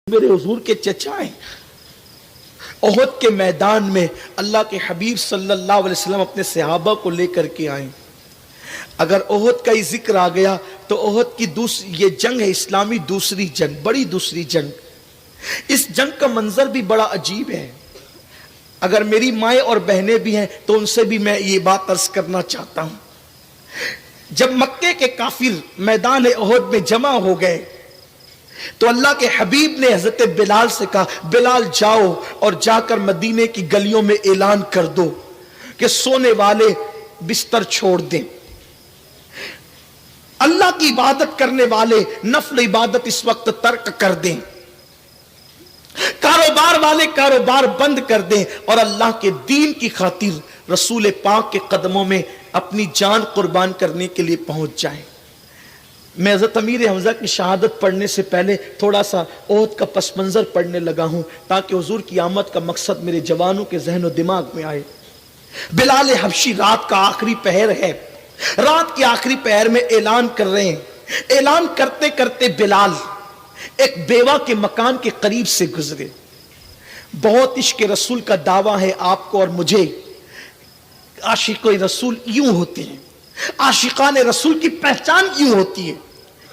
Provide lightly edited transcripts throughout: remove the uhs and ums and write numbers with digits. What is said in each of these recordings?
मेरे हुजूर के चचा हैं। ओहद के मैदान में अल्लाह के हबीब सल्लल्लाहु अलैहि वसल्लम अपने सहाबा को लेकर के आए। अगर ओहद का ही जिक्र आ गया तो ओहद की ये जंग है इस्लामी दूसरी जंग, बड़ी दूसरी जंग। इस जंग का मंजर भी बड़ा अजीब है। अगर मेरी माएँ और बहनें भी हैं तो उनसे भी मैं ये बात अर्ज करना चाहता हूं। जब मक्के के काफिर मैदान ओहद में जमा हो गए तो अल्लाह के हबीब ने हजरत बिलाल से कहा, बिलाल जाओ और जाकर मदीने की गलियों में ऐलान कर दो कि सोने वाले बिस्तर छोड़ दें, अल्लाह की इबादत करने वाले नफल इबादत इस वक्त तर्क कर दें, कारोबार वाले कारोबार बंद कर दें और अल्लाह के दीन की खातिर रसूल पाक के कदमों में अपनी जान कुर्बान करने के लिए पहुंच जाएं। मैं हज़रत अमीर हमजा की शहादत पढ़ने से पहले थोड़ा सा ओहद का पस मंजर पढ़ने लगा हूं ताकि हुजूर की आमद का मकसद मेरे जवानों के जहन और दिमाग में आए। बिलाल हबशी रात का आखिरी पहर है, रात के आखिरी पहर में ऐलान कर रहे हैं। ऐलान करते करते बिलाल एक बेवा के मकान के करीब से गुजरे। बहुत इश्क रसूल का दावा है आपको और मुझे। आशिक़ रसूल यूं होते हैं, आशिकान रसूल की पहचान यूं होती है।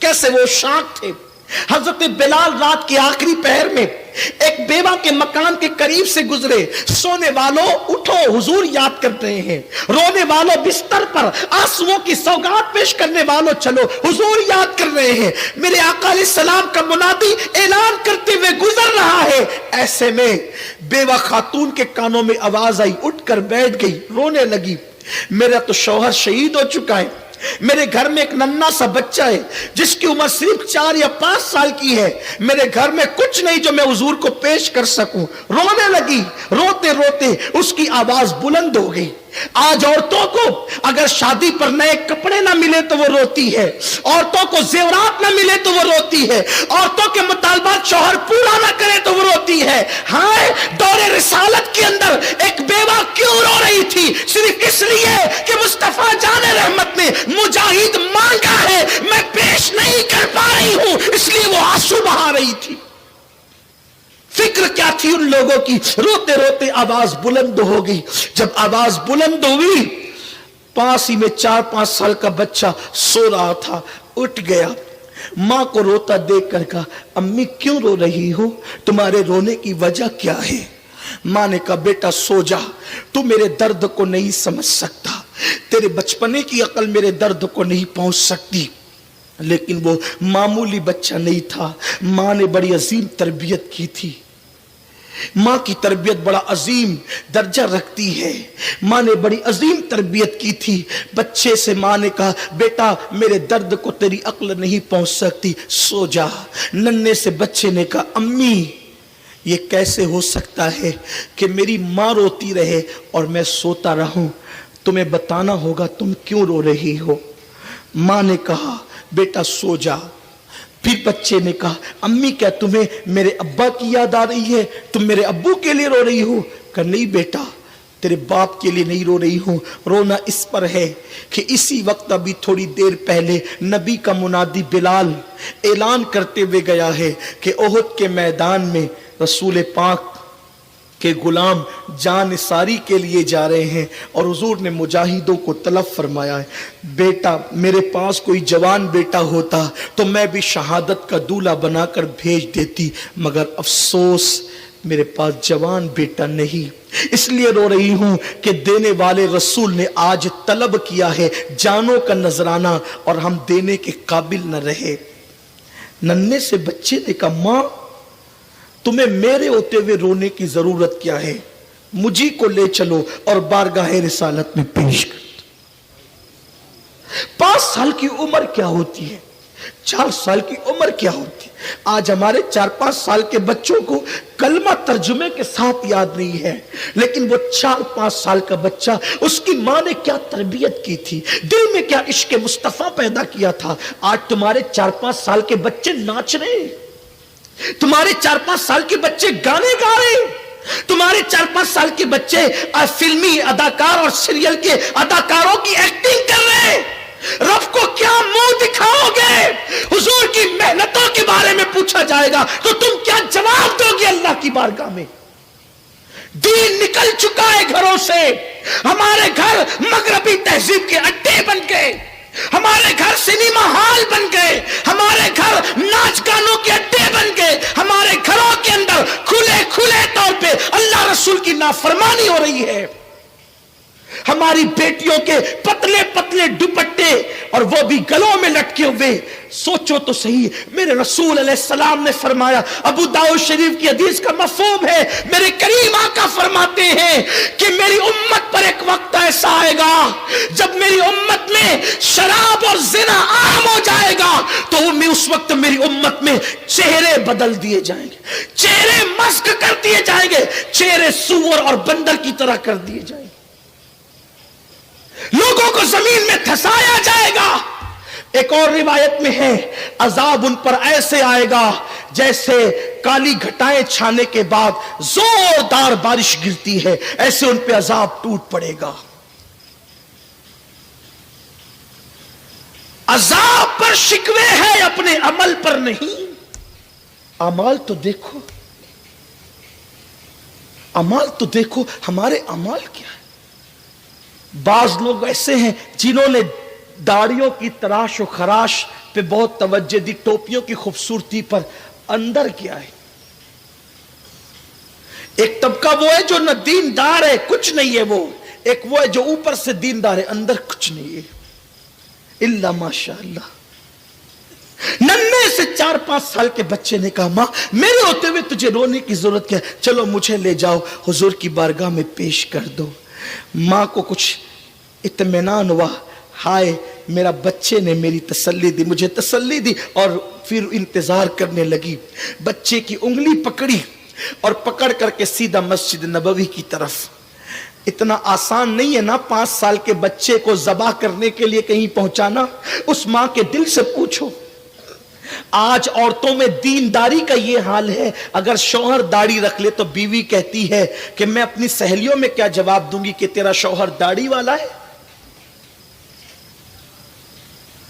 कैसे वो शाक थे। हजरत बिलाल रात के आखिरी पहर में एक बेवा के मकान के करीब से गुजरे। सोने वालों उठो, हुजूर याद कर रहे हैं। रोने वालों बिस्तर पर आंसुओं की सौगात पेश करने वालों चलो, हुजूर याद कर रहे हैं। मेरे आका अलैहिस्सलाम का मुनादी ऐलान करते हुए गुजर रहा है। ऐसे में बेवा खातून के कानों में आवाज आई, उठकर बैठ गई, रोने लगी। मेरा तो शौहर शहीद हो चुका है, मेरे घर में एक नन्हा सा बच्चा है जिसकी उम्र सिर्फ 4 या 5 साल की है। मेरे घर में कुछ नहीं जो मैं हुजूर को पेश कर सकूं। रोने लगी। रोते रोते उसकी आवाज बुलंद हो गई। आज औरतों को अगर शादी पर नए कपड़े ना मिले तो वो रोती है, औरतों को जेवरात ना मिले तो वो रोती है, औरतों के मुतालबात शौहर पूरा ना करे तो वो रोती है। हाय, दौरे रिसालत के अंदर एक बेवा क्यों रो रही थी? सिर्फ इसलिए कि मुस्तफा जान रहमत ने मुजाहिद मांगा है, मैं पेश नहीं कर पा रही हूं, इसलिए वो आंसू बहा रही थी। फिक्र क्या थी उन लोगों की? रोते रोते आवाज बुलंद हो गई। जब आवाज बुलंद हुई, पास ही में 4-5 साल का बच्चा सो रहा था, उठ गया। मां को रोता देख कर कहा, अम्मी क्यों रो रही हो? तुम्हारे रोने की वजह क्या है? मां ने कहा, बेटा सो जा, तू मेरे दर्द को नहीं समझ सकता, तेरे बचपने की अकल मेरे दर्द को नहीं पहुंच सकती। लेकिन वो मामूली बच्चा नहीं था। मां ने बड़ी अजीम तरबियत की थी। मां की तरबियत बड़ा अजीम दर्जा रखती है। मां ने बड़ी अजीम तरबियत की थी। बच्चे से मां ने कहा, बेटा मेरे दर्द को तेरी अक्ल नहीं पहुंच सकती, सो जा। नन्हे से बच्चे ने कहा, अम्मी ये कैसे हो सकता है कि मेरी मां रोती रहे और मैं सोता रहूं? तुम्हें बताना होगा तुम क्यों रो रही हो। मां ने कहा, बेटा सो जा। फिर बच्चे ने कहा, अम्मी क्या तुम्हें मेरे अब्बा की याद आ रही है? तुम मेरे अब्बू के लिए रो रही हो? कहा, नहीं बेटा, तेरे बाप के लिए नहीं रो रही हूं। रोना इस पर है कि इसी वक्त अभी थोड़ी देर पहले नबी का मुनादी बिलाल ऐलान करते हुए गया है कि ओहद के मैदान में रसूल पाक के गुलाम जान सारी के लिए जा रहे हैं और हुजूर ने मुजाहिदों को तलब फरमाया है। बेटा मेरे पास कोई जवान बेटा होता तो मैं भी शहादत का दूल्हा बनाकर भेज देती, मगर अफसोस मेरे पास जवान बेटा नहीं। इसलिए रो रही हूं कि देने वाले रसूल ने आज तलब किया है जानों का नजराना और हम देने के काबिल न रहे। नन्हे से बच्चे ने कहा, मां तुम्हें मेरे होते हुए रोने की जरूरत क्या है? मुझी को ले चलो और बारगाहे रिसालत में पेश कर। 5 साल की उम्र क्या होती है? 4 साल की उम्र क्या होती है? आज हमारे 4-5 साल के बच्चों को कलमा तर्जुमे के साथ याद नहीं है, लेकिन वो 4-5 साल का बच्चा, उसकी मां ने क्या तरबियत की थी, दिल में क्या इश्क मुस्तफा पैदा किया था। आज तुम्हारे 4-5 साल के बच्चे नाच रहे, तुम्हारे 4-5 साल के बच्चे गाने गा रहे, तुम्हारे 4-5 साल के बच्चे फिल्मी अदाकार और सीरियल के अदाकारों की एक्टिंग कर रहे हैं। रब को क्या मुंह दिखाओगे? हुजूर की मेहनतों के बारे में पूछा जाएगा तो तुम क्या जवाब کی बारगाह में। दीन निकल चुका है घरों से, हमारे घर मगरबी तहजीब के अड्डे बन गए, हमारे घर सिनेमा हॉल बन गए, हमारे घर नाच गानों के अड्डे बन गए, हमारे घरों के अंदर खुले खुले तौर पे अल्लाह रसूल की नाफरमानी हो रही है। हमारी बेटियों के पतले पतले दुपट्टे और वो भी गलों में लटके हुए। सोचो तो सही, मेरे रसूल अलैहिस्सलाम ने फरमाया, अबू दाऊद शरीफ की हदीस का मफहूम है, मेरे करीम आका फरमाते हैं कि मेरी उम्मत पर एक वक्त ऐसा आएगा जब मेरी उम्मत में शराब और जिना आम हो जाएगा, तो मैं उस वक्त मेरी उम्मत में चेहरे बदल दिए जाएंगे, चेहरे मस्क कर दिए जाएंगे, चेहरे सूअर और बंदर की तरह कर दिए जाएंगे, लोगों को जमीन में धंसाया जाएगा। एक और रिवायत में है, अजाब उन पर ऐसे आएगा जैसे काली घटाएं छाने के बाद जोरदार बारिश गिरती है, ऐसे उन पे अजाब टूट पड़ेगा। अजाब पर शिकवे है, अपने अमल पर नहीं। अमाल तो देखो, अमाल तो देखो, हमारे अमाल क्या है। बाज लोग ऐसे हैं जिन्होंने दाढ़ियों की तराश और खराश पे बहुत तवज्जो दी, टोपियों की खूबसूरती पर, अंदर क्या है। एक तबका वो है जो न दीनदार है, कुछ नहीं है वो, एक वो है जो ऊपर से दीनदार है, अंदर कुछ नहीं है, इल्ला माशाअल्लाह। नन्हे से 4-5 साल के बच्चे ने कहा, मां मेरे होते हुए तुझे रोने की जरूरत क्या है, चलो मुझे ले जाओ हुजूर की बारगाह में पेश कर दो। मां को कुछ इत्मीनान हुआ, हाय मेरा बच्चे ने मेरी तसल्ली दी, मुझे तसल्ली दी, और फिर इंतजार करने लगी। बच्चे की उंगली पकड़ी और पकड़ करके सीधा मस्जिद नबवी की तरफ। इतना आसान नहीं है ना 5 साल के बच्चे को ज़बा करने के लिए कहीं पहुंचाना। उस मां के दिल से पूछो, आज औरतों में दीनदारी का ये हाल है, अगर शौहर दाढ़ी रख ले तो बीवी कहती है कि मैं अपनी सहेलियों में क्या जवाब दूंगी कि तेरा शौहर दाढ़ी वाला है।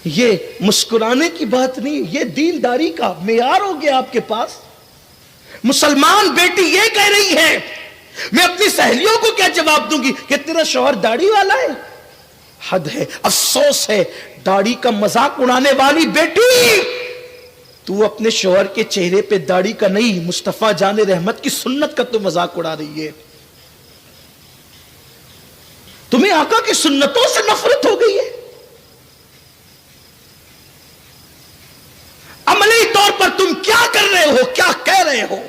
ये मुस्कुराने की बात नहीं, ये दीनदारी का मेयार हो गया आपके पास। मुसलमान बेटी ये कह रही है, मैं अपनी सहेलियों को क्या जवाब दूंगी कि तेरा शौहर दाढ़ी वाला है। हद है, अफसोस है, दाढ़ी का मजाक उड़ाने वाली बेटी, तू अपने शौहर के चेहरे पे दाढ़ी का नहीं, मुस्तफा जाने रहमत की सुन्नत का तो मजाक उड़ा रही है। तुम्हें आका की सुन्नतों से नफरत हो गई है। अमली तौर पर तुम क्या कर रहे हो, क्या कह रहे हो।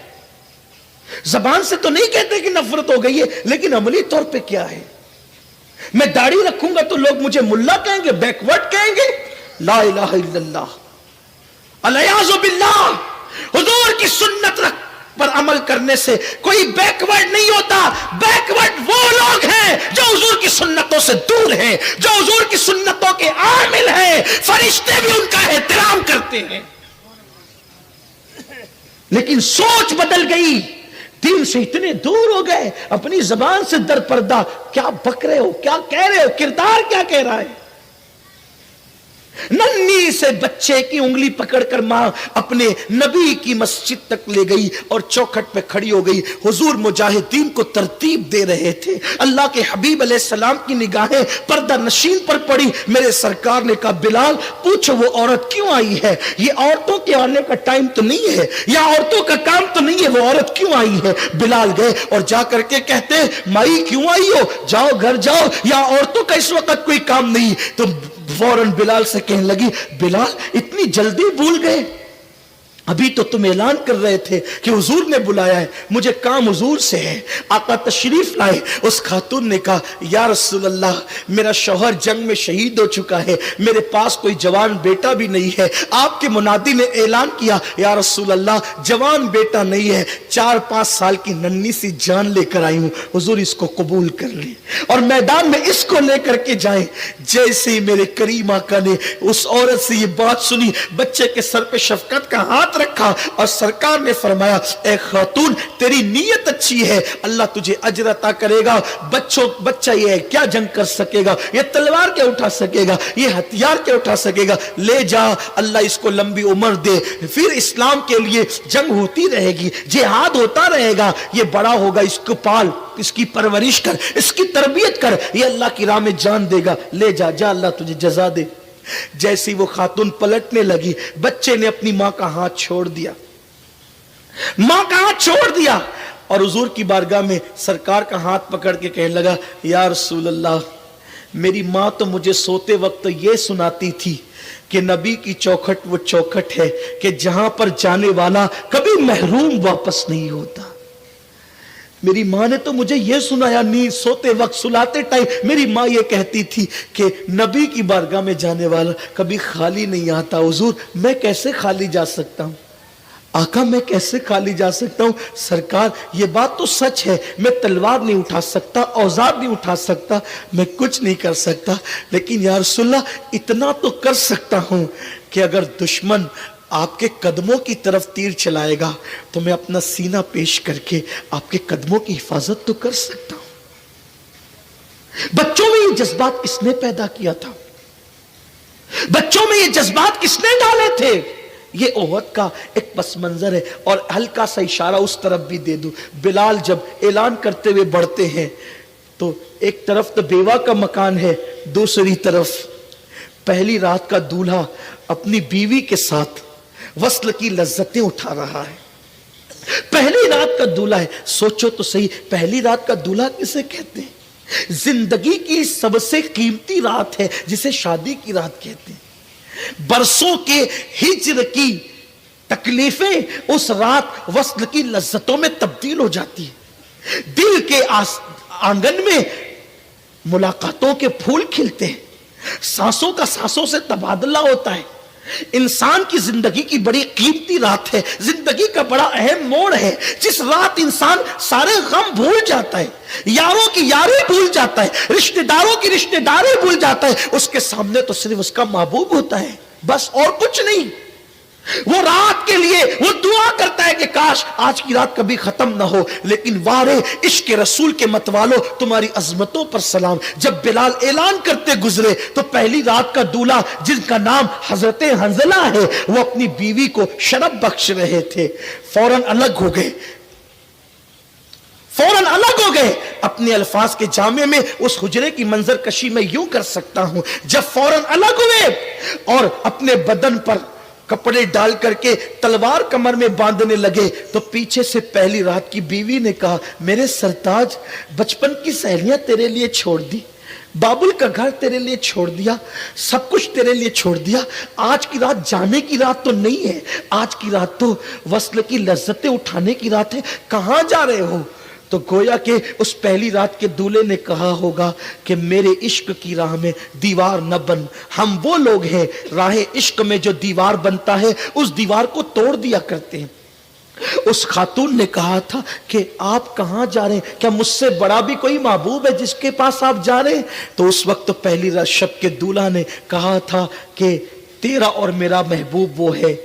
जबान से तो नहीं कहते कि नफरत हो गई है, लेकिन अमली तौर पे क्या है। मैं दाढ़ी रखूंगा तो लोग मुझे मुल्ला कहेंगे, बैकवर्ड कहेंगे। ला इलाहा इल्लल्लाह, अलयाज़ु बिल्लाह। हुजूर की सुन्नत पर अमल करने से कोई बैकवर्ड नहीं होता। बैकवर्ड वो लोग हैं जो हुजूर की सुन्नतों से दूर हैं, जो हुजूर की सुन्नतों के आमिल हैं। फरिश्ते भी उनका एहतराम करते हैं, लेकिन सोच बदल गई, दीन से इतने दूर हो गए, अपनी जबान से दरपर्दा। क्या बक रहे हो, क्या कह रहे हो, किरदार क्या कह रहा है। नन्ही से बच्चे की उंगली पकड़कर मां अपने नबी की मस्जिद तक ले गई और चौखट पे खड़ी हो गई। हुजूर मुजाहिदीन को तरतीब दे रहे थे। अल्लाह के हबीब अलैहिस्सलाम की निगाहें पर्दा नशीन पर पड़ी। मेरे सरकार ने कहा, बिलाल पूछो वो औरत क्यों आई है। ये औरतों के आने का टाइम तो नहीं है, या औरतों का काम तो नहीं है, वो औरत क्यों आई है। बिलाल गए और जा करके कहते, माई क्यों आई हो, जाओ घर जाओ, या औरतों का इस वक्त कोई काम नहीं। तो फौरन बिलाल से कहने लगी, बिलाल इतनी जल्दी भूल गए, अभी तो तुम ऐलान कर रहे थे कि हुजूर ने बुलाया है, मुझे काम हुजूर से है। आका तशरीफ लाए। उस खातून ने कहा, या रसूल अल्लाह मेरा शौहर जंग में शहीद हो चुका है, मेरे पास कोई जवान बेटा भी नहीं है। आपके मुनादी ने ऐलान किया, या रसूल अल्लाह जवान बेटा नहीं है, 4-5 साल की नन्ही सी जान लेकर आई हूं, हुजूर इसको कबूल कर ले और मैदान में इसको लेकर के जाए। जैसे ही मेरे करीम आका ने उस औरत से ये बात सुनी, बच्चे के सर पे शफकत का हाथ ہاتھ رکھا اور سرکار نے فرمایا اے خاتون تیری نیت اچھی ہے, اللہ تجھے اجر عطا کرے گا. بچہ یہ کیا جنگ کر سکے گا, یہ تلوار کیا اٹھا سکے گا, یہ ہتھیار کیا اٹھا سکے گا, لے جا اللہ اس کو لمبی عمر دے, پھر اسلام کے لیے جنگ ہوتی رہے گی, جہاد ہوتا رہے گا, یہ بڑا ہوگا, اس کو پال, اس کی پرورش کر, اس کی تربیت کر, یہ اللہ کی راہ میں جان دے گا, لے جا جا اللہ تجھے جزا دے. جیسی وہ خاتون پلٹنے لگی, بچے نے اپنی ماں کا ہاتھ چھوڑ دیا, ماں کا ہاتھ چھوڑ دیا اور حضور کی بارگاہ میں سرکار کا ہاتھ پکڑ کے کہنے لگا یا رسول اللہ, میری ماں تو مجھے سوتے وقت یہ سناتی تھی کہ نبی کی چوکھٹ وہ چوکھٹ ہے کہ جہاں پر جانے والا کبھی محروم واپس نہیں ہوتا. میری ماں نے تو مجھے یہ سنایا, نہیں سوتے وقت سلاتے ٹائم میری ماں یہ کہتی تھی کہ نبی کی بارگاہ میں جانے والا کبھی خالی نہیں آتا. حضور میں کیسے خالی جا سکتا ہوں, آقا میں کیسے خالی جا سکتا ہوں. سرکار یہ بات تو سچ ہے, میں تلوار نہیں اٹھا سکتا, اوزار نہیں اٹھا سکتا, میں کچھ نہیں کر سکتا, لیکن یا رسول اللہ اتنا تو کر سکتا ہوں کہ اگر دشمن آپ کے قدموں کی طرف تیر چلائے گا تو میں اپنا سینہ پیش کر کے آپ کے قدموں کی حفاظت تو کر سکتا ہوں. بچوں میں یہ جذبات کس نے پیدا کیا تھا, بچوں میں یہ جذبات کس نے ڈالے تھے؟ یہ احد کا ایک پس منظر ہے. اور ہلکا سا اشارہ اس طرف بھی دے دوں, بلال جب اعلان کرتے ہوئے بڑھتے ہیں تو ایک طرف تو بیوہ کا مکان ہے, دوسری طرف پہلی رات کا دولہا اپنی بیوی کے ساتھ وصل کی لذتیں اٹھا رہا ہے. پہلی رات کا دولہا ہے, سوچو تو صحیح پہلی رات کا دولہا کسے کہتے ہیں؟ زندگی کی سب سے قیمتی رات ہے جسے شادی کی رات کہتے ہیں. برسوں کے ہجر کی تکلیفیں اس رات وصل کی لذتوں میں تبدیل ہو جاتی ہے. دل کے آنگن میں ملاقاتوں کے پھول کھلتے ہیں, سانسوں کا سانسوں سے تبادلہ ہوتا ہے. انسان کی زندگی کی بڑی قیمتی رات ہے, زندگی کا بڑا اہم موڑ ہے, جس رات انسان سارے غم بھول جاتا ہے, یاروں کی یاری بھول جاتا ہے, رشتہ داروں کی رشتہ داری بھول جاتا ہے. اس کے سامنے تو صرف اس کا محبوب ہوتا ہے, بس اور کچھ نہیں. وہ رات کے لیے وہ دعا کرتا ہے کہ کاش آج کی رات کبھی ختم نہ ہو. لیکن وارے عشق رسول کے متوالو تمہاری عظمتوں پر سلام. جب بلال اعلان کرتے گزرے تو پہلی رات کا دولہا جن کا نام حضرت حنظلہ ہے وہ اپنی بیوی کو شرف بخش رہے تھے, فوراً الگ ہو گئے, فوراً الگ ہو گئے. اپنے الفاظ کے جامع میں اس حجرے کی منظر کشی میں یوں کر سکتا ہوں, جب فوراً الگ ہوئے اور اپنے بدن پر کپڑے ڈال کر کے تلوار کمر میں باندھنے لگے تو پیچھے سے پہلی رات کی بیوی نے کہا میرے سرتاج, بچپن کی سہیلیاں تیرے لیے چھوڑ دی, بابل کا گھر تیرے لیے چھوڑ دیا, سب کچھ تیرے لیے چھوڑ دیا, آج کی رات جانے کی رات تو نہیں ہے, آج کی رات تو وصل کی لذتیں اٹھانے کی رات ہے, کہاں جا رہے ہو؟ تو گویا کہ اس پہلی رات کے دولے نے کہا ہوگا کہ میرے عشق کی راہ میں دیوار نہ بن. ہم وہ لوگ ہیں راہ عشق میں جو دیوار بنتا ہے اس دیوار کو توڑ دیا کرتے ہیں. اس خاتون نے کہا تھا کہ آپ کہاں جا رہے ہیں, کیا مجھ سے بڑا بھی کوئی محبوب ہے جس کے پاس آپ جا رہے ہیں؟ تو اس وقت تو پہلی رات شب کے دولہا نے کہا تھا کہ تیرا اور میرا محبوب وہ ہے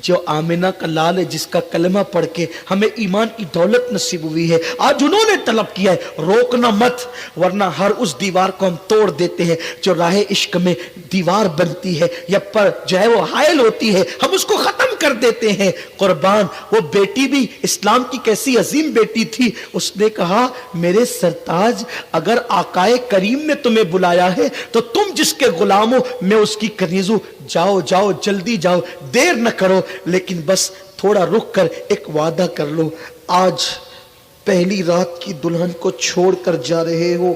جو آمنہ کا لال ہے, جس کا کلمہ پڑھ کے ہمیں ایمان کی دولت نصیب ہوئی ہے. آج انہوں نے طلب کیا ہے, روکنا مت ورنہ ہر اس دیوار کو ہم توڑ دیتے ہیں جو راہ عشق میں دیوار بنتی ہے یا پر جو ہے وہ حائل ہوتی ہے, ہم اس کو ختم کر دیتے ہیں. قربان وہ بیٹی بھی اسلام کی کیسی عظیم بیٹی تھی, اس نے کہا میرے سرتاج اگر آقائے کریم نے تمہیں بلایا ہے تو تم جس کے غلام ہو میں اس کی کنیز ہوں, جاؤ جاؤ جلدی جاؤ, دیر نہ کرو, لیکن بس تھوڑا رک کر ایک وعدہ کر لو, آج پہلی رات کی دلہن کو چھوڑ کر جا رہے ہو,